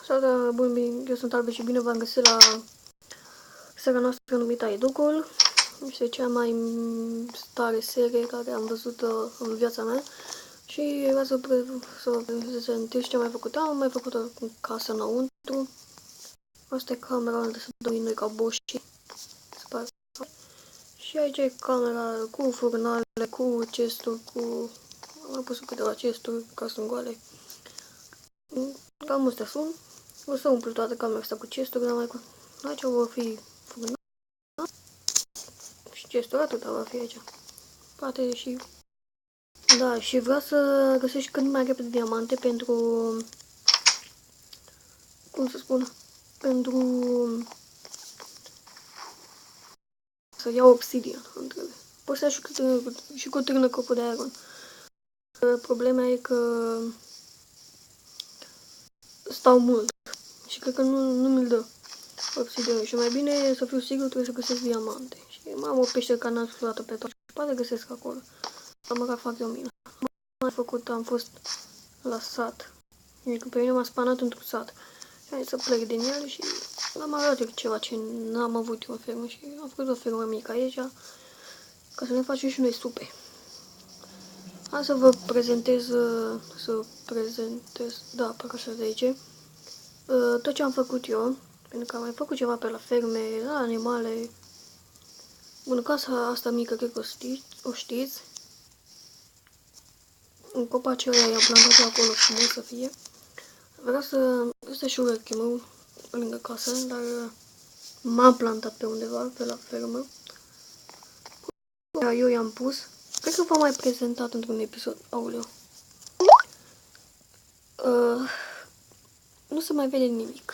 Salutare, bun, bine, eu sunt Albe și bine v-am găsit la seria noastră numită Educul. Este cea mai tare serie care am văzut-o în viața mea și vreau să vă prezint ce am mai făcut. Am mai făcut o casă înăuntru. Asta e camera unde să dormim noi ca boșii. Și aici e camera cu furnale, cu chesturi, cu... Am pus câteva chesturi ca sunt goale. Cam astea sunt. O să umplu toată camera asta cu chesturi, dar mai cu... Aici vor fi furnale. Și chesturi, atâta va fi aici. Poate și... Da, și vreau să găsești cât mai repede diamante pentru... Cum să spun? Pentru... Să iau obsidian, îmi trebuie. Poți să iau și cu târnă copul de iron. Problema e că... Stau mult. Și cred că nu mi-l dă obsidian. Și mai bine să fiu sigur trebuie să găsesc diamante. Și mai am o peșteră care n-am explorat-o pe tot. Și poate găsesc acolo. Dar măcar fac eu mină. Am făcut, am fost la sat. Adică pe mine m-a spanat într-un sat. Și am zis să plec din el și am arătat ceva ce n-am avut eu în fermă. Și am făcut o fermă mică aici. Ca să ne facem și noi supe. Hai să vă prezentez, da, parcă așa de aici. Tot ce am făcut eu, pentru că am mai făcut ceva pe la ferme, la animale. Bun, casa asta mică, cred că o știți. În copacii ăia i-am plantat eu acolo frumos să fie. Vreau să... Ăsta și urechea lângă casă, dar m-am plantat pe undeva, pe la fermă. Eu i-am pus. Cred că v-am mai prezentat într-un episod. Aoleu. Nu se mai vede nimic.